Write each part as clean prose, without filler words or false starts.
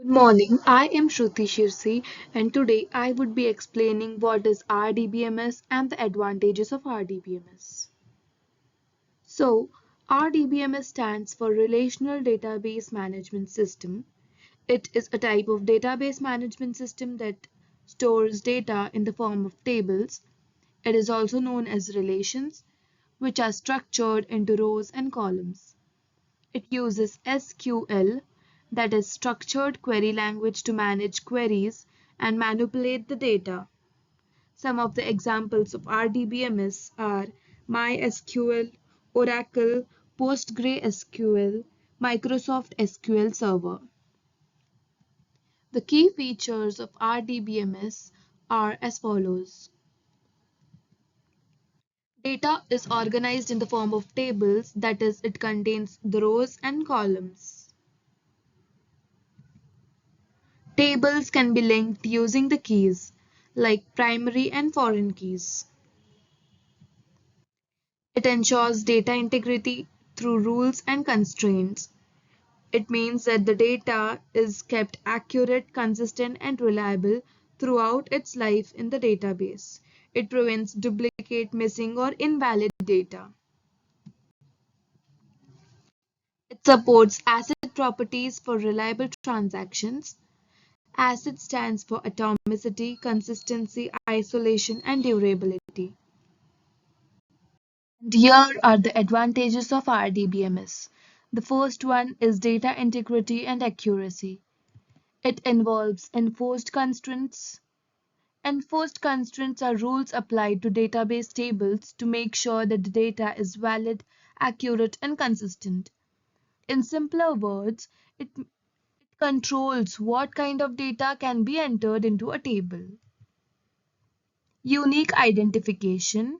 Good morning, I am Shruti Shirsi and today I would be explaining what is RDBMS and the advantages of RDBMS. So, RDBMS stands for Relational Database Management System. It is a type of database management system that stores data in the form of tables. It is also known as relations, which are structured into rows and columns. It uses SQL, that is structured query language, to manage queries and manipulate the data. Some of the examples of RDBMS are MySQL, Oracle, PostgreSQL, Microsoft SQL Server. The key features of RDBMS are as follows. Data is organized in the form of tables, that is, it contains the rows and columns. Tables can be linked using the keys, like primary and foreign keys. It ensures data integrity through rules and constraints. It means that the data is kept accurate, consistent, and reliable throughout its life in the database. It prevents duplicate, missing, or invalid data. It supports ACID properties for reliable transactions. ACID stands for atomicity, consistency, isolation, and durability. And here are the advantages of RDBMS. The first one is data integrity and accuracy. It involves enforced constraints. Enforced constraints are rules applied to database tables to make sure that the data is valid, accurate, and consistent. In simpler words, it controls what kind of data can be entered into a table. Unique identification.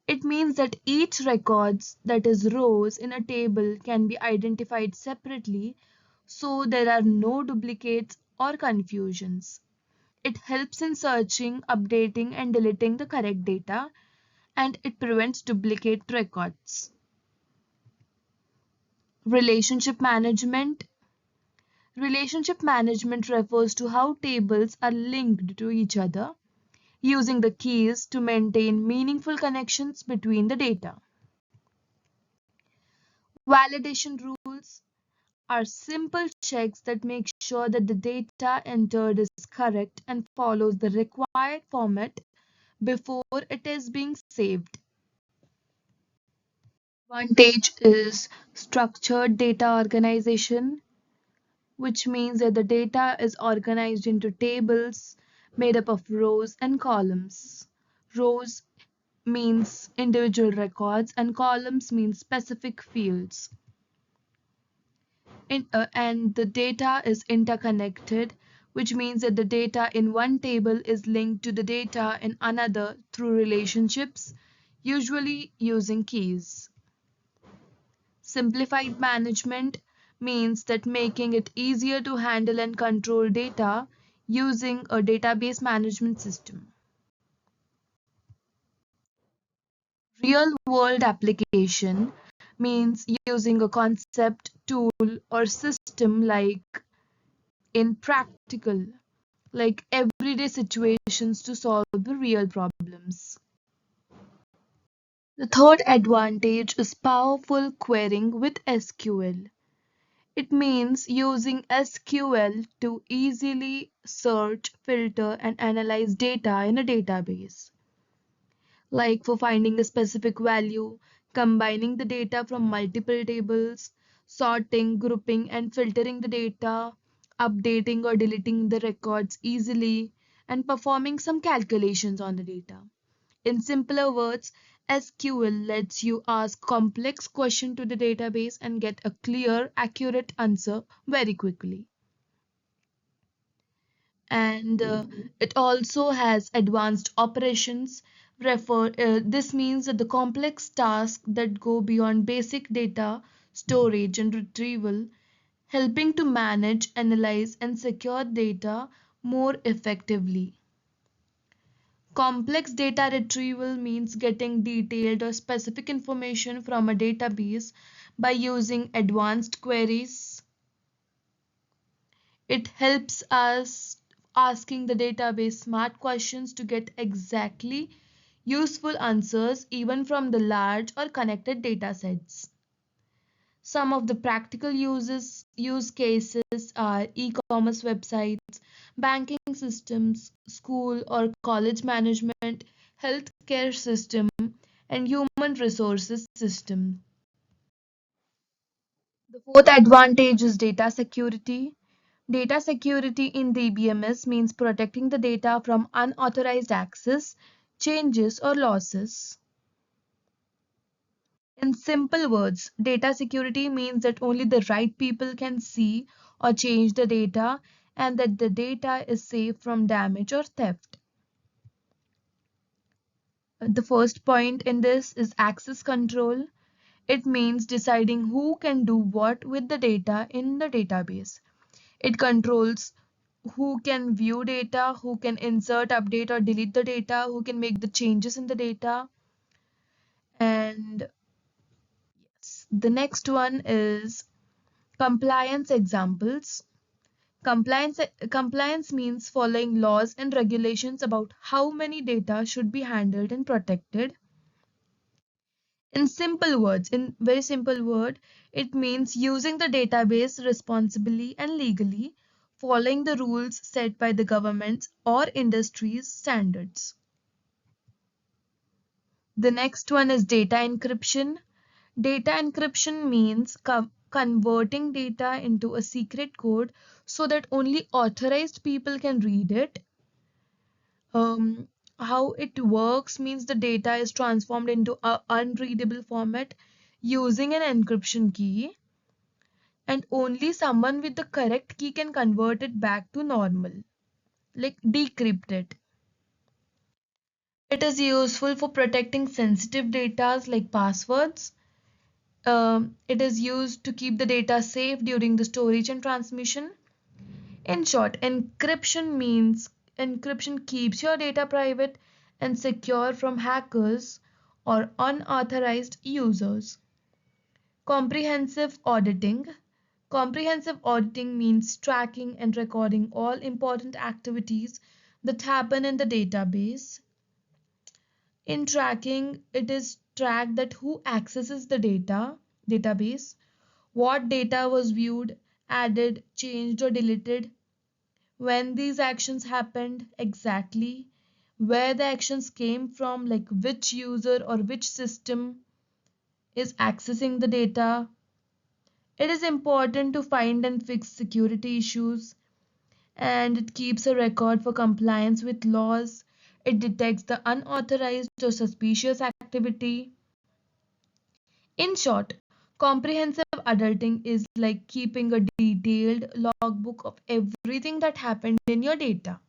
It means that each records, that is rows in a table, can be identified separately so there are no duplicates or confusions. It helps in searching, updating and deleting the correct data, and it prevents duplicate records. Relationship management. Relationship management refers to how tables are linked to each other using the keys to maintain meaningful connections between the data. Validation rules are simple checks that make sure that the data entered is correct and follows the required format before it is being saved. Advantage is structured data organization, which means that the data is organized into tables made up of rows and columns. Rows means individual records and columns mean specific fields. And the data is interconnected, which means that the data in one table is linked to the data in another through relationships, usually using keys. Simplified management means that making it easier to handle and control data using a database management system. Real world application means using a concept, tool, or system like in practical, like everyday situations to solve the real problems. The third advantage is powerful querying with SQL. It means using SQL to easily search, filter, and analyze data in a database, like for finding a specific value, combining the data from multiple tables, sorting, grouping, and filtering the data, updating or deleting the records easily, and performing some calculations on the data. In simpler words, SQL lets you ask complex questions to the database and get a clear, accurate answer very quickly. And it also has advanced operations. This means that the complex tasks that go beyond basic data storage and retrieval, helping to manage, analyze, and secure data more effectively. Complex data retrieval means getting detailed or specific information from a database by using advanced queries. It helps us asking the database smart questions to get exactly useful answers even from the large or connected data sets. Some of the practical use cases are e-commerce websites, banking systems, school or college management, healthcare system, and human resources system. The fourth advantage is data security. Data security in DBMS means protecting the data from unauthorized access, changes, or losses. In simple words, data security means that only the right people can see or change the data and that the data is safe from damage or theft. The first point in this is access control. It means deciding who can do what with the data in the database. It controls who can view data, who can insert, update, or delete the data, who can make the changes in the data. And the next one is compliance examples. Compliance means following laws and regulations about how many data should be handled and protected. In very simple word, it means using the database responsibly and legally, following the rules set by the governments or industry's standards. The next one is data encryption. Data encryption means converting data into a secret code so that only authorized people can read it. Um, how it works means the data is transformed into an unreadable format using an encryption key, and only someone with the correct key can convert it back to normal, like decrypt it. It is useful for protecting sensitive data like passwords. It is used to keep the data safe during the storage and transmission. In short, encryption keeps your data private and secure from hackers or unauthorized users. Comprehensive auditing. Comprehensive auditing means tracking and recording all important activities that happen in the database. In tracking, it is tracked that who accesses the database, what data was viewed, added, changed, or deleted, when these actions happened exactly, where the actions came from, like which user or which system is accessing the data. It is important to find and fix security issues, and it keeps a record for compliance with laws. It detects the unauthorized or suspicious activity. In short, comprehensive adulting is like keeping a detailed logbook of everything that happened in your data.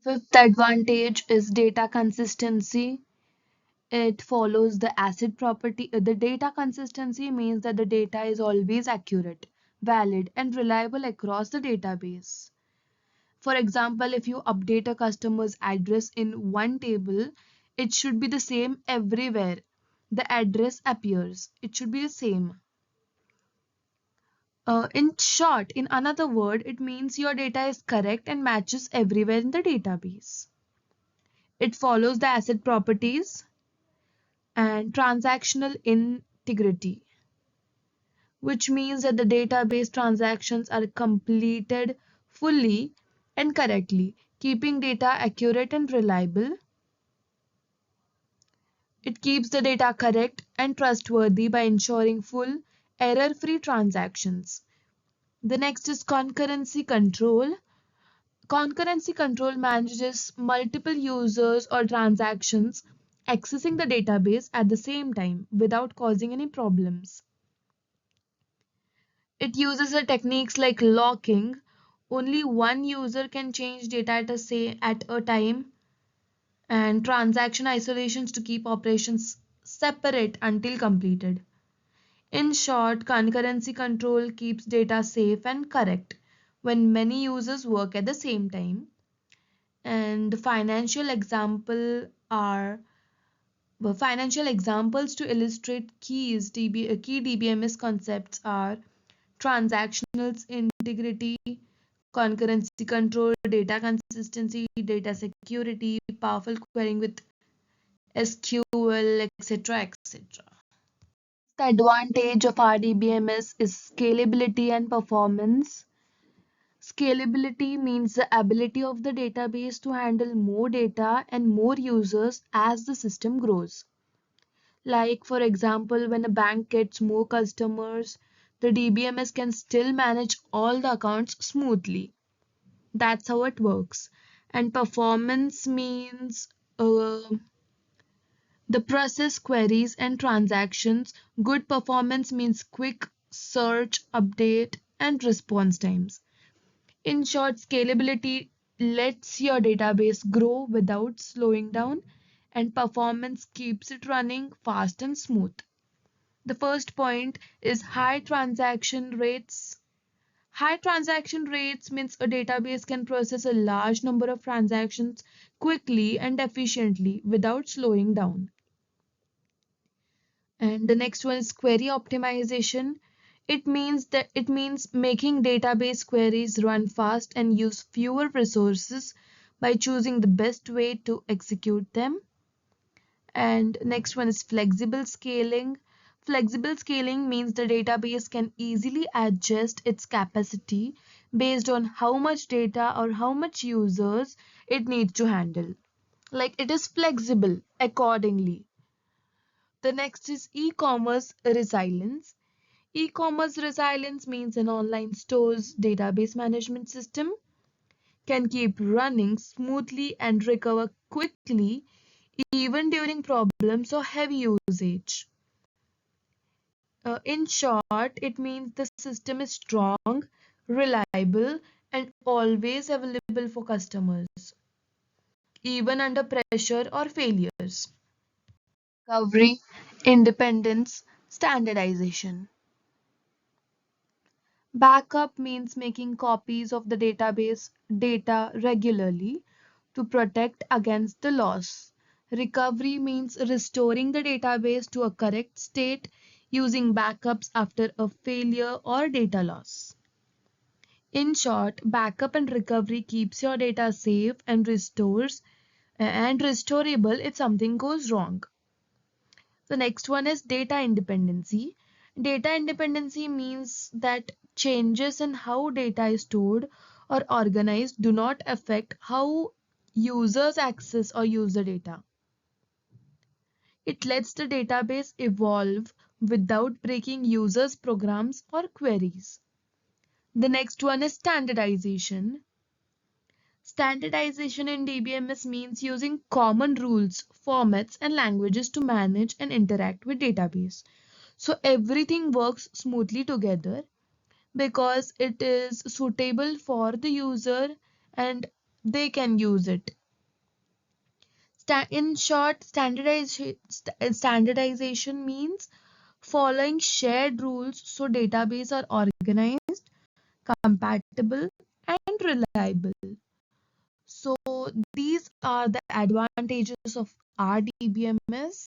Fifth advantage is data consistency. It follows the ACID property. The data consistency means that the data is always accurate, valid, and reliable across the database. For example, if you update a customer's address in one table, it should be the same everywhere. The address appears. It should be the same. In short, in another word, it means your data is correct and matches everywhere in the database. It follows the ACID properties and transactional integrity, which means that the database transactions are completed fully and correctly, keeping data accurate and reliable. It keeps the data correct and trustworthy by ensuring full, error-free transactions. The next is concurrency control. Concurrency control manages multiple users or transactions accessing the database at the same time without causing any problems. It uses the techniques like locking. Only one user can change data at a time, and transaction isolations to keep operations separate until completed. In short, concurrency control keeps data safe and correct when many users work at the same time. And the financial examples to illustrate key DBMS concepts are transactional integrity, concurrency control, data consistency, data security, powerful querying with SQL, etc. etc. The advantage of RDBMS is scalability and performance. Scalability means the ability of the database to handle more data and more users as the system grows. Like, for example, when a bank gets more customers, the DBMS can still manage all the accounts smoothly. That's how it works. And performance means the process queries and transactions. Good performance means quick search, update, and response times. In short, scalability lets your database grow without slowing down, and performance keeps it running fast and smooth. The first point is high transaction rates. High transaction rates means a database can process a large number of transactions quickly and efficiently without slowing down. And the next one is query optimization. It means making database queries run fast and use fewer resources by choosing the best way to execute them. And next one is flexible scaling. Flexible scaling means the database can easily adjust its capacity based on how much data or how much users it needs to handle. Like, it is flexible accordingly. The next is e-commerce resilience. E-commerce resilience means an online store's database management system can keep running smoothly and recover quickly even during problems or heavy usage. In short, it means the system is strong, reliable, and always available for customers, even under pressure or failures. Recovery, independence, standardization. Backup means making copies of the database data regularly to protect against the loss. Recovery means restoring the database to a correct state using backups after a failure or data loss. In short, backup and recovery keeps your data safe and restores and restorable if something goes wrong. The next one is data independency. Data independency means that changes in how data is stored or organized do not affect how users access or use the data. It lets the database evolve without breaking users' programs or queries. The next one is standardization. Standardization in DBMS means using common rules, formats, and languages to manage and interact with database. So everything works smoothly together because it is suitable for the user and they can use it. In short, standardization means following shared rules so database are organized, compatible, and reliable. So these are the advantages of RDBMS.